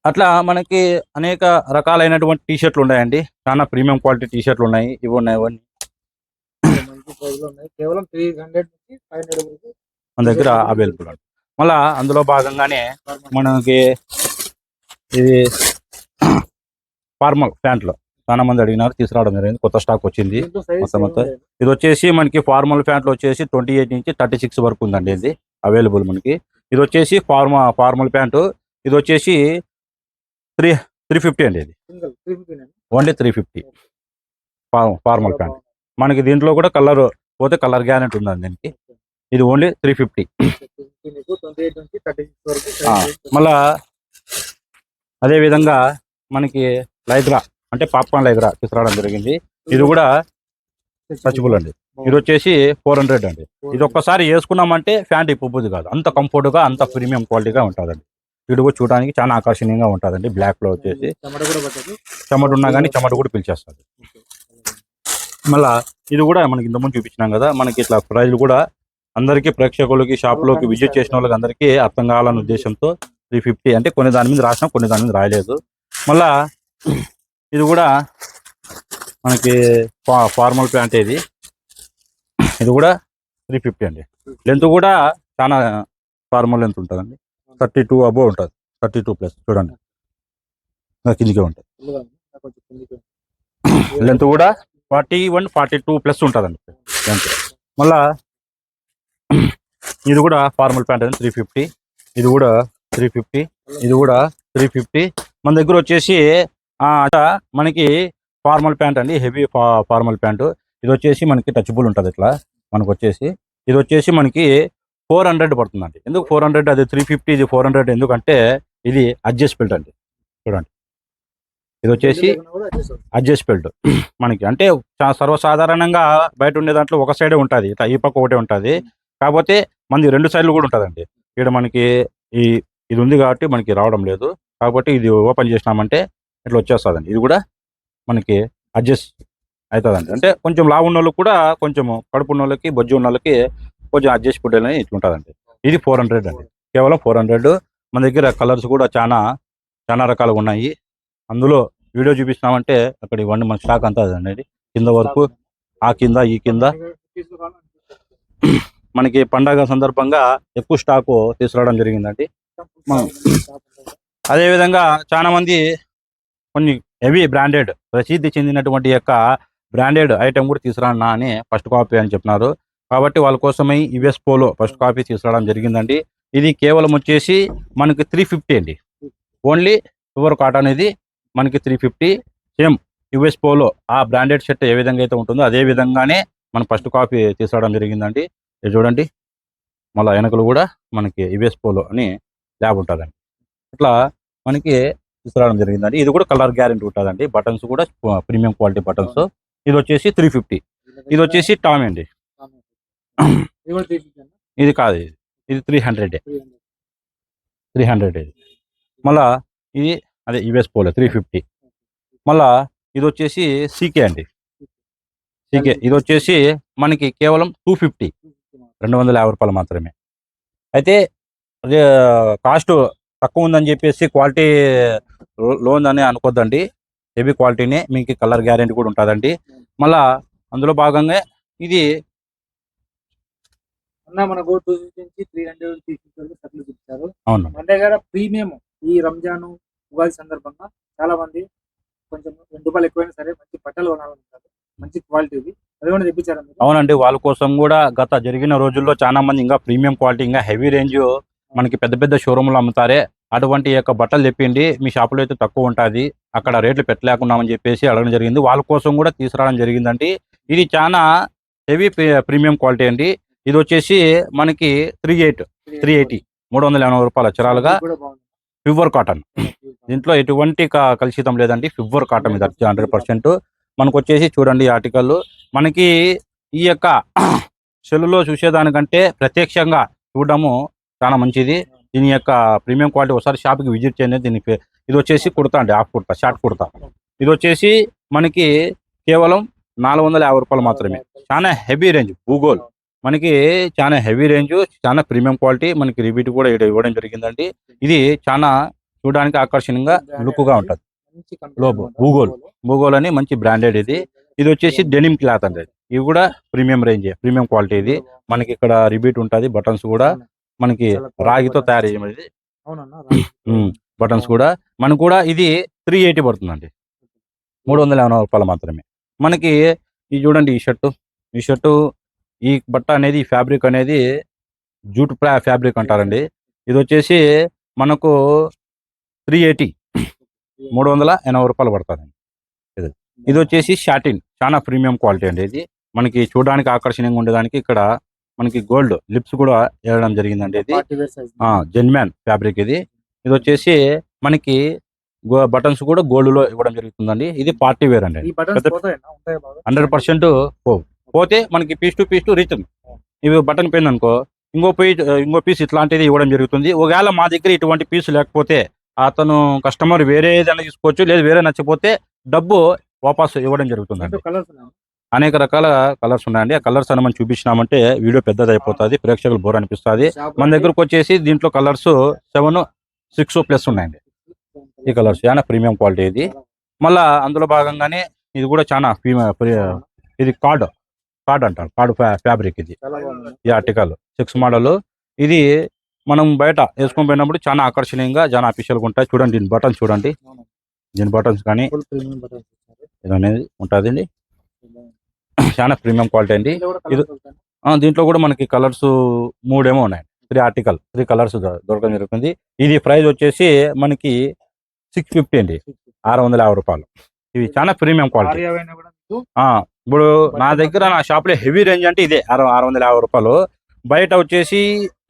అట్లా మనకి అనేక రకాలైనటువంటి టీషర్ట్లు ఉన్నాయండి, చాలా ప్రీమియం క్వాలిటీ టీషర్ట్లు ఉన్నాయి, ఇవి ఉన్నాయి, ఇవన్నీ కేవలం 300 నుంచి 500 వరకు మన దగ్గర అవైలబుల్ ఉంది. మళ్ళా అందులో భాగంగానే మనకి ఇది ఫార్మల్ ప్యాంట్లు చాలా మంది అడిగినారు, తీసుకురావడం జరిగింది, కొత్త స్టాక్ వచ్చింది మొత్తం. ఇది వచ్చేసి మనకి ఫార్మల్ ప్యాంట్లు వచ్చేసి 28 నుంచి 36 వరకు ఉందండి, ఇది అవైలబుల్ మనకి. ఇది వచ్చేసి ఫార్మల్ ప్యాంటు, ఇది వచ్చేసి 350 అండి, ఇది ఓన్లీ 350 ఫార్మల్ ప్యాంట్. మనకి దీంట్లో కూడా కలర్ పోతే కలర్ గ్యారెంటీ ఉందండి దీనికి. ఇది ఓన్లీ 350. మళ్ళా అదే విధంగా మనకి లైగ్రా, అంటే పాప్కార్న్ లైగ్రా తీసుకురావడం జరిగింది. ఇది కూడా టచబుల్ అండి. ఇది వచ్చేసి 400 అండి. ఇది ఒక్కసారి వేసుకున్నామంటే ఫ్యాంట్ ఇప్పుద్ది కాదు, అంత కంఫర్ట్గా, అంత ప్రీమియం క్వాలిటీగా ఉంటుందండి. ఇది కూడా చూడడానికి చాలా ఆకర్షణీయంగా ఉంటుందండి. బ్లాక్ లో వచ్చేసి చెమట ఉన్నా కానీ చెమట కూడా పిలిచేస్తుంది. మళ్ళా ఇది కూడా మనకి ఇంతకుముందు చూపించినాం కదా, మనకి ఇట్లా ప్రైజ్లు కూడా అందరికీ ప్రేక్షకులకి, షాప్లోకి విజిట్ చేసిన వాళ్ళకి అందరికీ అర్థం కావాలనే ఉద్దేశంతో 350, అంటే కొన్ని దాని మీద రాసినా కొన్ని దాని మీద రాయలేదు. మళ్ళా ఇది కూడా మనకి ఫార్మల్ ప్యాంట్, ఇది కూడా 350 అండి. లెంత్ కూడా చాలా ఫార్మల్ లెంత్ ఉంటుందండి, 32 అబోవ్ ఉంటుంది, 32 ప్లస్. చూడండి కిందికే ఉంటుంది, లెంత్ కూడా 41, 42 ప్లస్ ఉంటుందండి లెంత్. మళ్ళా ఇది కూడా ఫార్మల్ ప్యాంట్ అండి, 350. ఇది కూడా 350, ఇది కూడా 350. మన దగ్గర వచ్చేసి మనకి ఫార్మల్ ప్యాంట్ అండి, హెవీ ఫార్మల్ ప్యాంటు. ఇది వచ్చేసి మనకి టచబుల్ ఉంటుంది ఇట్లా. మనకు వచ్చేసి ఇది వచ్చేసి మనకి 400 పడుతుందండి. ఎందుకు 400? అది 350, ఇది 400. ఎందుకంటే ఇది అడ్జస్ట్ బెల్ట్ అండి. చూడండి ఇది వచ్చేసి అడ్జస్ట్ బెల్ట్ మనకి, అంటే సర్వసాధారణంగా బయట ఉండే దాంట్లో ఒక సైడే ఉంటుంది, ఇట్లా ఈ పక్క ఒకటే ఉంటుంది. కాకపోతే మనది 2 సైడ్లు కూడా ఉంటుందండి. ఇక్కడ మనకి ఇది ఉంది కాబట్టి మనకి రావడం లేదు, కాబట్టి ఇది ఓపెన్ చేసినామంటే ఇట్లా వచ్చేస్తుందండి. ఇది కూడా మనకి అడ్జస్ట్ అవుతుందండి. అంటే కొంచెం లావు ఉన్న వాళ్ళకి కూడా, కొంచెం కడుపు ఉన్న వాళ్ళకి, బొజ్జు ఉన్న వాళ్ళకి కొంచెం అడ్జస్ట్ ఫుడ్ అనేది ఇట్లా ఉంటుందండి. ఇది 400 అండి, కేవలం 400. మన దగ్గర కలర్స్ కూడా చాలా రకాలుగా ఉన్నాయి. అందులో వీడియో చూపిస్తున్నామంటే అక్కడ ఇవన్నీ మన స్టాక్ అంతా అనేది కింద వరకు, ఆ కింద ఈ కింద. మనకి పండగ సందర్భంగా ఎక్కువ స్టాకు తీసుకురావడం జరిగిందండి. అదేవిధంగా చాలా మంది కొన్ని హెవీ బ్రాండెడ్, ప్రసిద్ధి చెందినటువంటి యొక్క బ్రాండెడ్ ఐటెం కూడా తీసుకురానా అని ఫస్ట్ కాపీ అని చెప్పినారు. కాబట్టి వాళ్ళ కోసమై యుఎస్ పోలో ఫస్ట్ కాపీ తీసుకురావడం జరిగిందండి. ఇది కేవలం వచ్చేసి మనకి 350 అండి, ఓన్లీ ప్యూర్ కాటన్. ఇది మనకి 350. సేమ్ యుఎస్ పోలో ఆ బ్రాండెడ్ షర్ట్ ఏ విధంగా అయితే ఉంటుందో అదే విధంగానే మనం ఫస్ట్ కాపీ తీసుకురావడం జరిగిందండి. ఇది చూడండి, మళ్ళీ వెనకలు కూడా మనకి యుఎస్ పోలో అని ల్యాబ్ ఉంటుందండి. ఇట్లా మనకి తీసుకురావడం జరిగిందండి. ఇది కూడా కలర్ గ్యారెంటీ ఉంటుందండి. బటన్స్ కూడా ప్రీమియం క్వాలిటీ బటన్స్. ఇది వచ్చేసి 350. ఇది వచ్చేసి టామ్ అండి. ఇది కాదు, ఇది 300. 300 ఇది. మళ్ళా ఇది అదే యుఎస్ పోలో 350. మళ్ళా ఇది వచ్చేసి సీకే అండి. సీకే ఇది వచ్చేసి మనకి కేవలం 250, 250 రూపాయలు మాత్రమే. అయితే అదే కాస్ట్ తక్కువ ఉందని చెప్పేసి క్వాలిటీ లో ఉందని అనుకోద్దండి. హెవీ క్వాలిటీనే, మీకు కలర్ గ్యారెంటీ కూడా ఉంటుందండి. మళ్ళా అందులో భాగంగా ఇది మనకు 250 నుంచి 300 సర్లు చూపించారు. అవును, మన దగ్గర ప్రీమియం ఈ రంజాన్ ఉగాది సందర్భంగా చాలా మంది కొంచెం రూపాయలు ఎక్కువైనా సరే మంచి బట్టలు కొనాలంటారు, మంచి క్వాలిటీ అది కూడా తెప్పించారు. అవునండి, వాళ్ళ కోసం కూడా గత జరిగిన రోజుల్లో చాలా మంది ఇంకా ప్రీమియం క్వాలిటీ ఇంకా హెవీ రేంజ్ మనకి పెద్ద పెద్ద షోరూమ్లు అమ్ముతారే అటువంటి యొక్క బట్టలు తెప్పిండి మీ షాపులో అయితే తక్కువ ఉంటుంది, అక్కడ రేట్లు పెట్టలేకున్నామని చెప్పేసి అడగడం జరిగింది. వాళ్ళ కోసం కూడా తీసుకురావడం జరిగిందండి. ఇది చాలా హెవీ ప్రీమియం క్వాలిటీ అండి. ఇది వచ్చేసి మనకి 380 380 రూపాయల చరాలుగా ప్యూర్ కాటన్. దీంట్లో ఎటువంటి కలుషితం లేదండి, ప్యూర్ కాటన్ మీద 100%. మనకు వచ్చేసి చూడండి ఈ ఆర్టికల్ మనకి ఈ యొక్క సెల్లులో చూసేదానికంటే ప్రత్యక్షంగా చూడడము చాలా మంచిది. దీని యొక్క ప్రీమియం క్వాలిటీ ఒకసారి షాప్కి విజిట్ చేయండి. దీనికి ఇది వచ్చేసి కుర్తా అండి, హాఫ్ కుర్తా, షార్ట్ కుర్తా. ఇది వచ్చేసి మనకి కేవలం 450 రూపాయలు మాత్రమే. చాలా హెవీ రేంజ్ భూగోల్, మనకి చాలా హెవీ రేంజ్, చాలా ప్రీమియం క్వాలిటీ. మనకి రిపీట్ కూడా ఇవ్వడం జరిగిందండి. ఇది చాలా చూడడానికి ఆకర్షణీయంగా లుక్గా ఉంటుంది. భూగోల్ అని మంచి బ్రాండెడ్ ఇది. ఇది వచ్చేసి డెనిమ్ క్లాత్ అండి. ఇవి కూడా ప్రీమియం రేంజ్, ప్రీమియం క్వాలిటీ ఇది. మనకి ఇక్కడ రిపీట్ ఉంటుంది. బటన్స్ కూడా మనకి రాగితో తయారు చేయమది బటన్స్ కూడా. మనకు కూడా ఇది 380 పడుతుందండి, 380 రూపాయలు మాత్రమే. మనకి ఇది చూడండి, ఈ షర్టు ఈ బట్ట అనేది, ఈ ఫ్యాబ్రిక్ అనేది జూట్ ఫ్యాబ్రిక్ అంటారండి. ఇది వచ్చేసి మనకు 380 380 రూపాయలు పడుతుందండి. ఇది వచ్చేసి షాటిన్, చాలా ప్రీమియం క్వాలిటీ అండి. ఇది మనకి చూడడానికి ఆకర్షణీయంగా ఉండేదానికి ఇక్కడ మనకి గోల్డ్ లిప్స్ కూడా వేయడం జరిగిందండి. ఇది జెన్మ్యాన్ ఫ్యాబ్రిక్ ఇది. ఇది వచ్చేసి మనకి బటన్స్ కూడా గోల్డ్ లో ఇవ్వడం జరుగుతుందండి. ఇది పార్టీ వేర్ అండి, 100% పోతే మనకి పీస్ టు రిటర్న్. ఇవి బటన్ పెయిన్ అనుకో ఇంకో పీస్ ఇట్లాంటిది ఇవ్వడం జరుగుతుంది. ఒకవేళ మా దగ్గర ఇటువంటి పీస్ లేకపోతే అతను కస్టమర్ వేరే ఏదైనా తీసుకోవచ్చు, లేదు వేరే నచ్చిపోతే డబ్బు వాపస్ ఇవ్వడం జరుగుతుందండి. అనేక రకాల కలర్స్ ఉన్నాయండి. ఆ కలర్స్ అని మనం చూపించినామంటే వీడియో పెద్దది అయిపోతుంది, ప్రేక్షకులు బోర్ అనిపిస్తుంది. మన దగ్గరకు వచ్చేసి దీంట్లో కలర్స్ 7, 6 ప్లస్ ఉన్నాయండి. ఈ కలర్స్ చాలా ప్రీమియం క్వాలిటీ ఇది. మళ్ళా అందులో భాగంగానే ఇది కూడా చాలా ఇది కార్డ్ అంటారు, కార్డ్ ఫ్యాబ్రిక్ ఇది. ఈ ఆర్టికల్ 6 మోడల్. ఇది మనం బయట వేసుకొని పోయినప్పుడు చాలా ఆకర్షణీయంగా, చాలా అఫీషియల్గా ఉంటాయి. చూడండి దీని బటన్స్, చూడండి దీని బటన్స్ కానీ ఇది అనేది ఉంటుందండి. చాలా ప్రీమియం క్వాలిటీ అండి. ఇది దీంట్లో కూడా మనకి కలర్స్ 3 ఏమో ఉన్నాయి. 3 కలర్స్ దొరకడం జరుగుతుంది. ఇది ప్రైస్ వచ్చేసి మనకి 650 అండి, 650 రూపాయలు. ఇవి చాలా ప్రీమియం క్వాలిటీ. ఇప్పుడు నా దగ్గర నా షాప్ లో హెవీ రేంజ్ అంటే ఇదే 650 రూపాయలు. బయట వచ్చేసి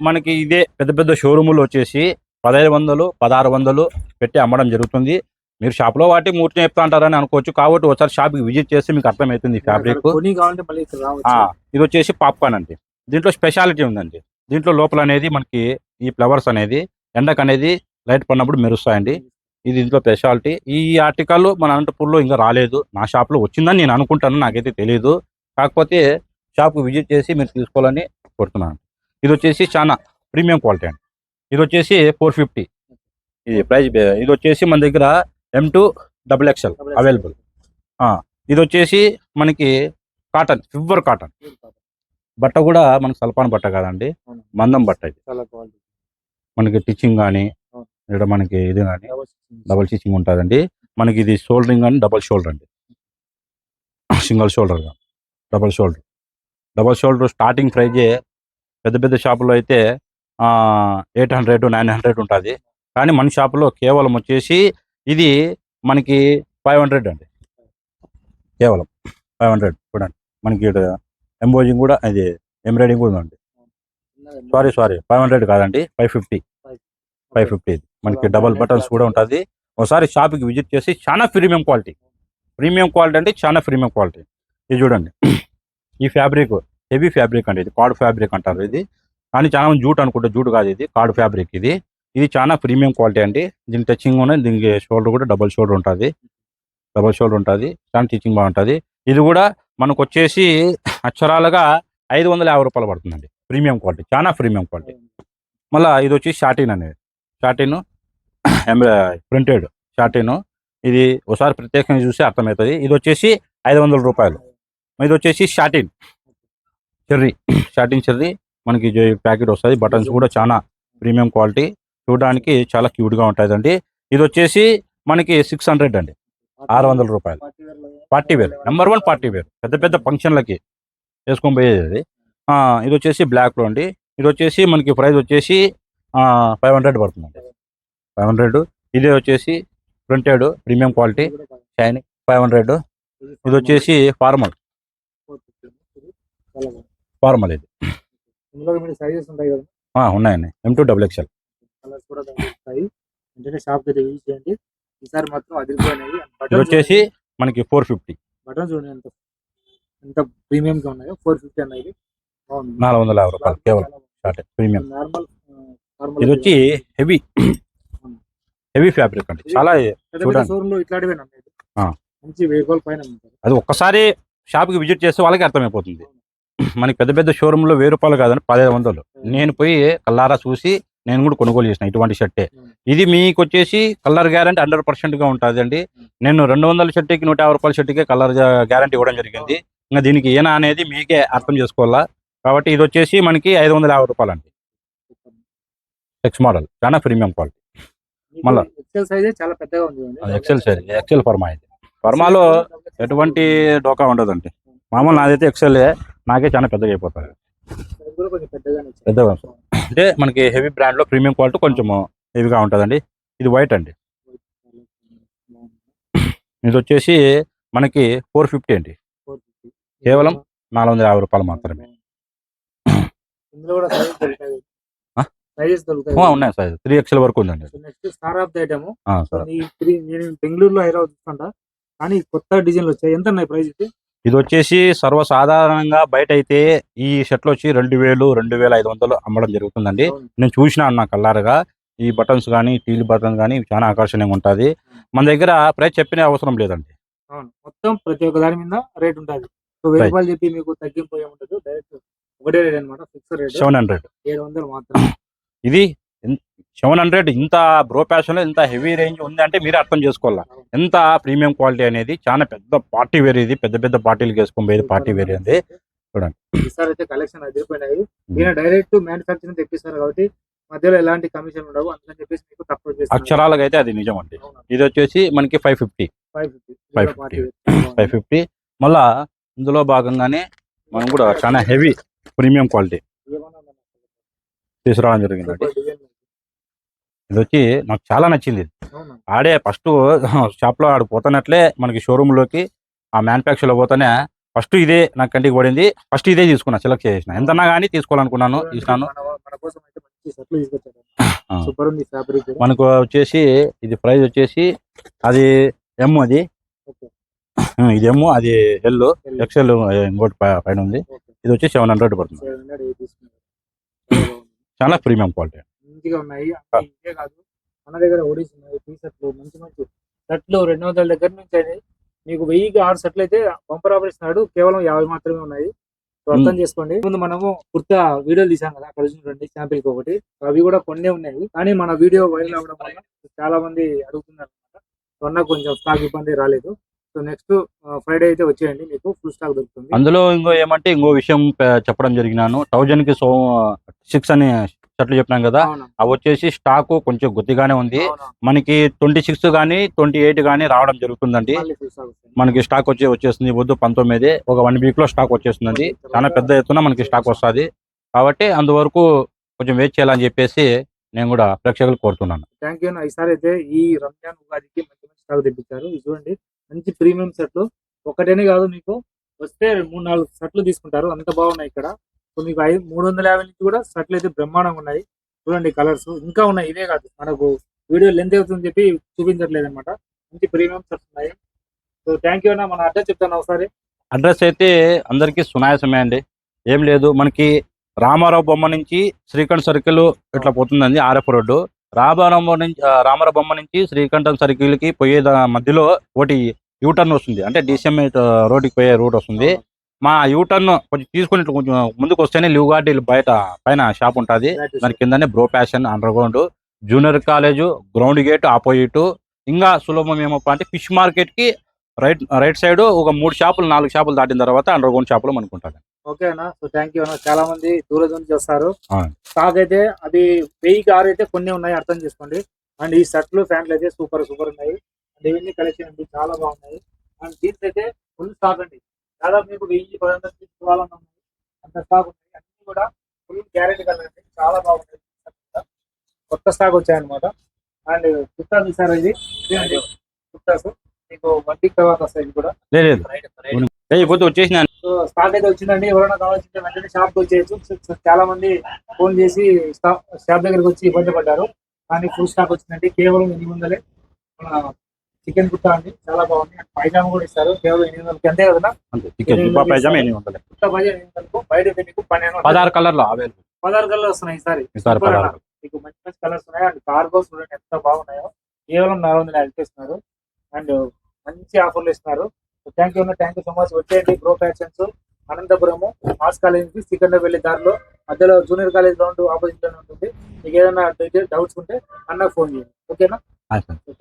మనకి ఇదే పెద్ద పెద్ద షోరూములు వచ్చేసి 1500, 1600 పెట్టి అమ్మడం జరుగుతుంది. మీరు షాప్ లో వాటి మూర్తి చెప్తా అంటారని అనుకోవచ్చు. కాబట్టి ఒకసారి షాప్ కి విజిట్ చేస్తే మీకు అర్థమవుతుంది ఈ ఫ్యాబ్రిక్. ఇది వచ్చేసి పాప్కార్న్ అండి. దీంట్లో స్పెషాలిటీ ఉందండి. దీంట్లో లోపల అనేది మనకి ఈ ఫ్లవర్స్ అనేది ఎండకు అనేది లైట్ పడినప్పుడు మెరుస్తాయండి. ఇది దీంట్లో స్పెషాలిటీ. ఈ ఆర్టికల్ మన అనంతపూర్లో ఇంకా రాలేదు. నా షాప్ లో వచ్చిందని నేను అనుకుంటాను, నాకైతే తెలియదు. కాకపోతే షాప్ కు విజిట్ చేసి మీరు తీసుకోవాలని కోరుతున్నాను. ఇది వచ్చేసి చాలా ప్రీమియం క్వాలిటీ అండి. ఇది వచ్చేసి 450 ఇది ప్రైస్. ఇది వచ్చేసి మన దగ్గర M2 XXL అవైలబుల్. ఇది వచ్చేసి మనకి కాటన్, ప్యూర్ కాటన్ బట్ట కూడా మనకి సల్పాన్ బట్ట కాదండి, మందం బట్ట. ఇది మనకి టిచ్చింగ్ కానీ ఇక్కడ మనకి ఇది కానీ డబుల్ స్టిచ్చింగ్ ఉంటుందండి. మనకి ఇది షోల్డరింగ్ కానీ డబుల్ షోల్డర్ అండి, సింగిల్ షోల్డర్ గా డబుల్ షోల్డర్. స్టార్టింగ్ ప్రైజే పెద్ద పెద్ద షాపులో అయితే 800, 900 ఉంటుంది. కానీ మన షాపులో కేవలం వచ్చేసి ఇది మనకి 500 అండి, కేవలం 500. చూడండి మనకి ఎంబోజింగ్ కూడా, అది ఎంబ్రాయిడింగ్ కూడా ఉంది. సారీ 500 కాదండి, 550. 550 మనకి డబల్ బటన్స్ కూడా ఉంటుంది. ఒకసారి షాప్కి విజిట్ చేసి చాలా ప్రీమియం క్వాలిటీ అంటే చాలా ప్రీమియం క్వాలిటీ. ఇది చూడండి ఈ ఫ్యాబ్రిక్ హెవీ ఫ్యాబ్రిక్ అండి, ఇది కార్డ్ ఫ్యాబ్రిక్ అంటారు ఇది, కానీ చాలా మంది జూట్ అనుకుంటే జూట్ కాదు, ఇది కార్డ్ ఫ్యాబ్రిక్. ఇది చాలా ప్రీమియం క్వాలిటీ అండి. దీని టచింగ్ ఉన్నాయి, దీనికి షోల్డర్ కూడా డబల్ షోల్డర్ ఉంటుంది, చాలా టీచింగ్ బాగుంటుంది. ఇది కూడా మనకు వచ్చేసి అక్షరాలుగా 550 రూపాయలు పడుతుందండి. ప్రీమియం క్వాలిటీ, చాలా ప్రీమియం క్వాలిటీ. మళ్ళీ ఇది వచ్చి షార్టిన్ అనేది, షార్టిన్ ప్రింటెడ్ షార్టిన్. ఇది ఒకసారి ప్రత్యేకంగా చూస్తే అర్థమవుతుంది. ఇది వచ్చేసి 500 రూపాయలు. ఇది వచ్చేసి షార్టిన్ చెర్రీ మనకి ప్యాకెట్ వస్తుంది. బటన్స్ కూడా చాలా ప్రీమియం క్వాలిటీ, చూడడానికి చాలా క్యూట్గా ఉంటుందండి. ఇది వచ్చేసి మనకి 600 అండి, 600 రూపాయలు. Party wear, number 1 party wear, పెద్ద ఫంక్షన్లకి వేసుకొని పోయేది. ఇది వచ్చేసి బ్లాక్లో అండి. ఇది వచ్చేసి మనకి ప్రైస్ వచ్చేసి 500 పడుతుందండి, 500. ఇది వచ్చేసి ప్రింటెడ్ ప్రీమియం క్వాలిటీ షైనింగ్ 500. ఇది వచ్చేసి ఫార్మల్ ఇది ఉన్నాయండి, M2 XXL. ఇది వచ్చేసి మనకి 450, బటన్స్ ఎంత ప్రీమియం గా ఉన్నాయో. 450 అనేది 450 రూపాయలు కేవలం షార్ట్ ప్రీమియం. నార్మల్. ఇది వచ్చి హెవీ ఫ్యాబ్రిక్ అండి, చాలా చూడండి. ఇట్లాంటివే మంచి 1000 రూపాయల పైన ఉంటాయి. అది ఒక్కసారి షాప్కి విజిట్ చేస్తే వాళ్ళకి అర్థమైపోతుంది. మనకి పెద్ద షోరూంలో 1000 రూపాయలు కాదని 1500. నేను పోయి కల్లారా చూసి నేను కూడా కొనుగోలు చేసిన ఇటువంటి షర్టే. ఇది మీకు వచ్చేసి కలర్ గ్యారంటీ 100% ఉంటుంది అండి. నేను 200 షర్ట్కి 150 రూపాయల షర్ట్కే కలర్ గ్యారంటీ ఇవ్వడం జరిగింది. ఇంకా దీనికి ఏనా అనేది మీకే అర్థం చేసుకోవాలా. కాబట్టి ఇది వచ్చేసి మనకి 550 రూపాయలు అండి. ఎక్స్ మోడల్, చాలా ప్రీమియం క్వాలిటీ. మళ్ళీ ఎక్సెల్ సైజ్ చాలా పెద్దగా ఉంది. ఎక్సెల్ సైజ్, ఎక్సెల్ ఫర్మా. ఇది ఫర్మాలో ఎటువంటి డోకా ఉండదండి. మామూలు నాదైతే ఎక్సెల్, నాకే చాలా పెద్దగా అయిపోతుంది. పెద్దగా అంటే మనకి హెవీ బ్రాండ్లో ప్రీమియం క్వాలిటీ కొంచెం హెవీగా ఉంటుందండి. ఇది వైట్ అండి. ఇది వచ్చేసి మనకి 450 అండి, కేవలం 450 రూపాయలు మాత్రమే. ఉన్నాయి సైజ్ 3XL వరకు ఉందండి. Next star of the item. నేను బెంగళూరులో హైదరాబాద్ చూస్తుంటా, కానీ కొత్త డిజైన్లు వచ్చాయి. ఎంత ఉన్నాయి ప్రైస్? ఇది వచ్చేసి సర్వసాధారణంగా బయట అయితే ఈ షర్ట్లు వచ్చి 2000, 2500 అమ్మడం జరుగుతుందండి. నేను చూసినా అన్న కల్లారుగా. ఈ బటన్స్ కానీ టీల్ బటన్స్ కానీ చాలా ఆకర్షణీయంగా ఉంటుంది. మన దగ్గర ప్రైస్ చెప్పిన అవసరం లేదండి. మొత్తం ప్రతి ఒక్క దాని మీద రేట్ ఉంటుంది. 1000 రూపాయలు చెప్పి మీకు తగ్గింపు ఏముంటుంది, డైరెక్ట్ ఒకటే రేట్ అనమాట, ఫిక్స్ రేట్ 700. 700 మాత్రం. ఇది 700. ఇంత బ్రో ఫ్యాషన్ లో ఇంత హెవీ రేంజ్ ఉంది అంటే మీరే అర్థం చేసుకోవాలా ఎంత ప్రీమియం క్వాలిటీ అనేది. చాలా పెద్ద పార్టీ వేర్, ఇది పెద్ద పార్టీలకు వేసుకోబోయేది పార్టీ వేర్ అండి. చూడండి ఈసారి అయితే కలెక్షన్ అదిరిపోయినాయి. ఈయన డైరెక్ట్ మ్యానుఫ్యాక్చరింగ్ తెప్పిస్తారు కాబట్టి మధ్యలో ఎలాంటి కమిషన్ ఉండవు. అందుకని చెప్పేసి మీకు తక్కువ చేస్తారు. అక్షరాలుగా అయితే అది నిజం అండి. ఇది వచ్చేసి మనకి 550. మళ్ళా ఇందులో భాగంగానే మనం కూడా చాలా హెవీ ప్రీమియం క్వాలిటీ తీసుకురావడం జరిగిందండి. ఇది వచ్చి నాకు చాలా నచ్చింది. ఆడే ఫస్ట్ షాప్లో ఆడు పోతున్నట్లే మనకి షోరూంలోకి ఆ మ్యానుఫ్యాక్చర్లో పోతానే ఫస్ట్ ఇదే నాకు కంటికి పడింది. ఫస్ట్ ఇదే తీసుకున్నా, సెలెక్ట్ చేసిన. ఎంతన్నా కానీ తీసుకోవాలనుకున్నాను, తీసినాను. మనకు వచ్చేసి ఇది ప్రైస్ వచ్చేసి అది ఎమ్, అది ఇది ఎమ్, అది ఎల్, XL ఇంకోటి పైన ఉంది. ఇది వచ్చి 700 పడుతుంది. చాలా ప్రీమియం క్వాలిటీ మంచిగా ఉన్నాయి. ఇంతే కాదు, మన దగ్గర ఓడీస్ ఉన్నాయి, టీ షర్ట్లు, మంచి షర్ట్లు 200 దగ్గర నుంచి అయినాయి. మీకు 1000కి 6 షర్ట్లు అయితే బంపర్ ఆఫర్ ఇస్తున్నాడు. కేవలం 50 మాత్రమే ఉన్నాయి. అర్థం చేసుకోండి. ముందు మనము కుర్తా వీడియోలు తీసాం కదా, అక్కడ చూడండి శాంపిల్కి ఒకటి. అవి కూడా కొన్ని ఉన్నాయి, కానీ మన వీడియో వైరల్ అవ్వడం వల్ల చాలా మంది అడుగుతున్నారు అనమాట. అన్న కొంచెం స్టాక్ ఇబ్బంది రాలేదు. సో నెక్స్ట్ ఫ్రైడే అయితే వచ్చేయండి, మీకు ఫుల్ స్టాక్ దొరుకుతుంది. అందులో ఇంకో విషయం చెప్పడం జరిగినాను. 1000కి 6 అని షర్ట్లు చెప్పినాం కదా, అవి వచ్చేసి స్టాక్ కొంచెం కొద్దిగానే ఉంది. మనకి 26 కానీ 28 కానీ రావడం జరుగుతుందండి. మనకి స్టాక్ వచ్చేస్తుంది వద్దు 19, ఒక 1 వీక్ లో స్టాక్ వచ్చేస్తుందండి. చాలా పెద్ద ఎత్తున మనకి స్టాక్ వస్తుంది. కాబట్టి అందువరకు కొంచెం వెయిట్ చేయాలని చెప్పేసి నేను కూడా ప్రేక్షకులు కోరుతున్నాను. Thank you. ఈసారి అయితే ఈ రంజాన్ ఉగాదికి మంచి స్టాక్ తెప్పించారు. ఇది చూడండి, మంచి ప్రీమియం షర్ట్లు. ఒకటేనే కాదు, మీకు వస్తే 3-4 షర్ట్లు తీసుకుంటారు, అంత బాగున్నాయి ఇక్కడ. సో మీకు 350 నుంచి కూడా షర్ట్లు అయితే బ్రహ్మాండంగా ఉన్నాయి. చూడండి కలర్స్ ఇంకా ఉన్నాయి. ఇదే కాదు, మనకు వీడియో లెంత్ అవుతుందని చెప్పి చూపించట్లేదు అనమాట. మంచి ప్రీమియం షర్ట్స్ ఉన్నాయి. సో థ్యాంక్ యూ అన్న. మన అడ్రస్ చెప్తాను ఒకసారి. అడ్రస్ అయితే అందరికీ సునాయాసమే అండి. ఏం లేదు, మనకి రామారావు బొమ్మ నుంచి శ్రీకంఠ సర్కిల్ ఇట్లా పోతుందండి. ఆర్ఎఫ్ రోడ్డు రామారావు బొమ్మ నుంచి శ్రీకంఠం సర్కిల్ కి పోయే మధ్యలో ఒకటి యూటర్న్ వస్తుంది, అంటే డిసిఎం రోడ్డుకి పోయే రూట్ వస్తుంది. మా యూటర్న్ కొంచెం తీసుకుని ఇట్లా కొంచెం ముందుకు వస్తేనే లివ్ గార్డ్ బయట పైన షాప్ ఉంటుంది. దాని కిందనే bro passion under ground, junior college ground gate opposite. ఇంకా సులభం ఏమప్ప అంటే ఫిష్ మార్కెట్ కి రైట్ సైడ్ ఒక 3 షాపులు 4 షాపులు దాటిన తర్వాత అండర్ గ్రౌండ్ షాపులో మనకు ఉంటుంది. ఓకే అన్న. సో థ్యాంక్ యూ అన్న. చాలా మంది దూరం నుంచి వస్తారు. ఆ. స్టాక్ అయితే అది 1000కి 6 అయితే కొన్ని ఉన్నాయి, అర్థం చేసుకోండి. అండ్ ఈ షర్ట్లు ప్యాంట్లు అయితే సూపర్ ఉన్నాయి. అండ్ ఇవన్నీ కలెక్షన్ అండి చాలా బాగున్నాయి. అండ్ జీన్స్ అయితే ఫుల్ స్టాక్ అండి. దాదాపు మీకు 1000-1500 తీసుకోవాలన్నా ఉన్నాయి, అంత స్టాక్ ఉన్నాయి. అన్ని కూడా ఫుల్ గ్యారెంటీ కలర్ అండి, చాలా బాగున్నాయి. కొత్త స్టాక్ వచ్చాయన్నమాట. అండ్ కుర్తా చూసారు, ఇది కుర్తాస్ మీకు వడ్డీకి తర్వాత వస్తాయి. ఇది కూడా లేదు పోతే వచ్చేసిన సో స్టాక్ అయితే వచ్చిందండి. ఎవరైనా కావాల్సింటే వెంటనే షాప్కి వచ్చేయచ్చు. చాలా మంది ఫోన్ చేసి షాప్ దగ్గరికి వచ్చి ఇబ్బంది పడ్డారు, కానీ ఫుల్ స్టాక్ వచ్చిందండి. కేవలం 800 మన చికెన్ కుర్తా అండి, చాలా బాగుంది. పైజామా కూడా ఇస్తారు కేవలం 800కి. అంతే కదా చికెన్ పైజామా 800. కుర్తా పైజామా 800, బయట అయితే మీకు 16 కలర్లో అవైలబుల్. 16 కలర్లు వస్తున్నాయి ఈసారి. ఈసారి మీకు మంచి మంచి కలర్స్ ఉన్నాయి. అండ్ కార్గోస్ చూడండి ఎంత బాగున్నాయో, కేవలం 450 ఇస్తున్నారు. అండ్ మంచి ఆఫర్లు ఇస్తున్నారు. Thank you so much. వచ్చేయండి bro fashions, Anantapuramu arts college నుంచి సికింద్రాబాద్ వెళ్ళే దారిలో మధ్యలో జూనియర్ కాలేజ్ గ్రౌండ్ ఆపోజిట్ లోనే ఉంటుంది. మీకు ఏదైనా డౌట్స్ ఉంటే అన్నకు ఫోన్ చేయండి. ఓకేనా?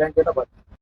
Thank you.